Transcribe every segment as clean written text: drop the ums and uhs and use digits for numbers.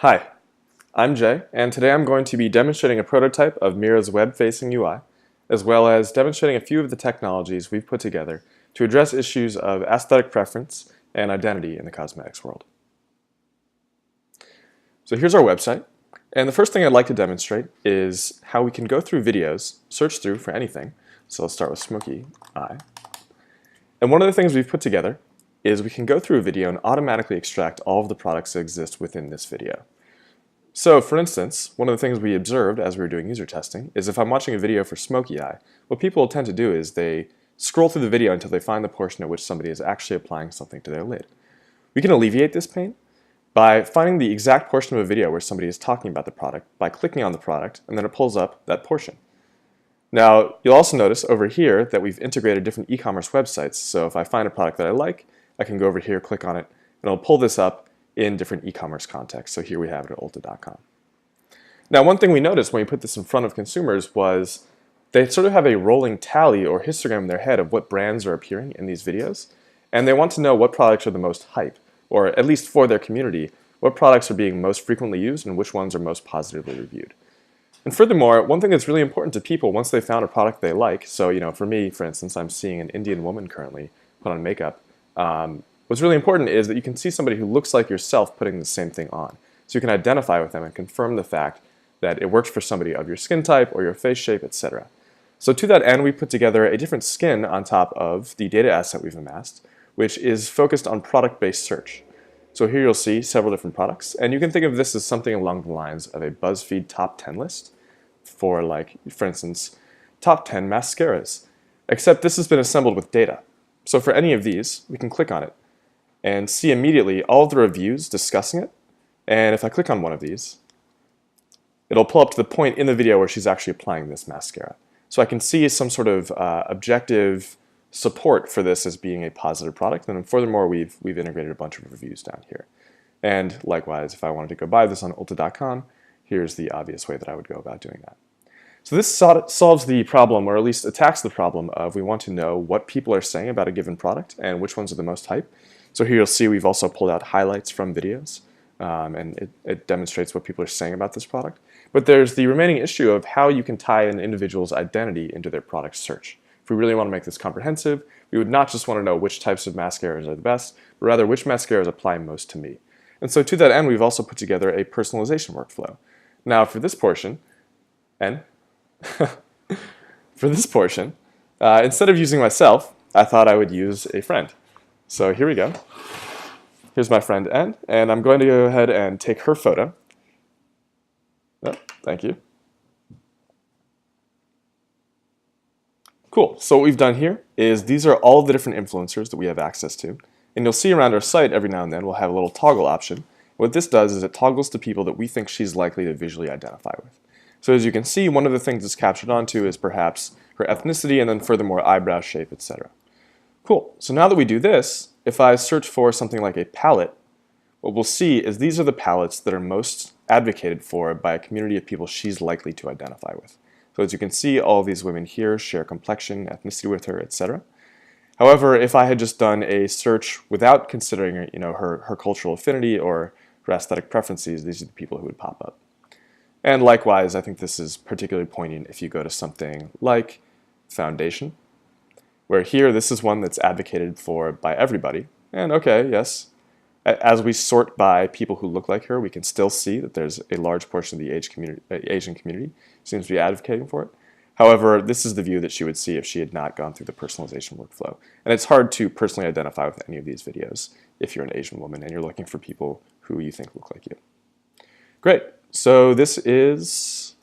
Hi, I'm Jay, and today I'm going to be demonstrating a prototype of Mira's web-facing UI, as well as demonstrating a few of the technologies we've put together to address issues of aesthetic preference and identity in the cosmetics world. So here's our website, and the first thing I'd like to demonstrate is how we can go through videos, search through for anything. So let's start with smoky eye. And one of the things we've put together is we can go through a video and automatically extract all of the products that exist within this video. So for instance, one of the things we observed as we were doing user testing is if I'm watching a video for smoky eye, what people tend to do is they scroll through the video until they find the portion at which somebody is actually applying something to their lid. We can alleviate this pain by finding the exact portion of a video where somebody is talking about the product by clicking on the product, and then it pulls up that portion. Now, you'll also notice over here that we've integrated different e-commerce websites. So if I find a product that I like, I can go over here, click on it, and it'll pull this up in different e-commerce contexts. So here we have it at ulta.com. Now, one thing we noticed when we put this in front of consumers was they sort of have a rolling tally or histogram in their head of what brands are appearing in these videos, and they want to know what products are the most hype, or at least for their community, what products are being most frequently used and which ones are most positively reviewed. And furthermore, one thing that's really important to people once they found a product they like, so for me, for instance, I'm seeing an Indian woman currently put on makeup. What's really important is that you can see somebody who looks like yourself putting the same thing on. So you can identify with them and confirm the fact that it works for somebody of your skin type or your face shape, etc. So to that end, we put together a different skin on top of the data asset we've amassed, which is focused on product-based search. So here you'll see several different products, and you can think of this as something along the lines of a BuzzFeed top 10 list for, for instance, top 10 mascaras, except this has been assembled with data. So for any of these, we can click on it and see immediately all of the reviews discussing it, and if I click on one of these, it'll pull up to the point in the video where she's actually applying this mascara. So I can see some sort of objective support for this as being a positive product, and then furthermore, we've integrated a bunch of reviews down here. And likewise, if I wanted to go buy this on ulta.com, here's the obvious way that I would go about doing that. So this solves the problem, or at least attacks the problem of we want to know what people are saying about a given product and which ones are the most hype. So here you'll see we've also pulled out highlights from videos, and it demonstrates what people are saying about this product. But there's the remaining issue of how you can tie an individual's identity into their product search. If we really want to make this comprehensive, we would not just want to know which types of mascaras are the best, but rather which mascaras apply most to me. And so to that end, we've also put together a personalization workflow. Now for this portion, instead of using myself, I thought I would use a friend. So here we go. Here's my friend N, and I'm going to go ahead and take her photo. Oh, thank you. Cool, so what we've done here is these are all the different influencers that we have access to. And you'll see around our site every now and then we'll have a little toggle option. What this does is it toggles to people that we think she's likely to visually identify with. So as you can see, one of the things it's captured onto is perhaps her ethnicity and then furthermore eyebrow shape, etc. Cool, so now that we do this, if I search for something like a palette, what we'll see is these are the palettes that are most advocated for by a community of people she's likely to identify with. So as you can see, all of these women here share complexion, ethnicity with her, etc. However, if I had just done a search without considering her cultural affinity or her aesthetic preferences, these are the people who would pop up. And likewise, I think this is particularly poignant if you go to something like foundation, where here this is one that's advocated for by everybody. And okay, yes, as we sort by people who look like her, we can still see that there's a large portion of the Asian community seems to be advocating for it. However, this is the view that she would see if she had not gone through the personalization workflow. And it's hard to personally identify with any of these videos if you're an Asian woman and you're looking for people who you think look like you. Great. So that's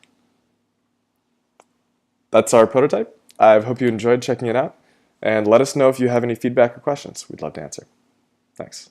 our prototype. I hope you enjoyed checking it out. And let us know if you have any feedback or questions. We'd love to answer. Thanks.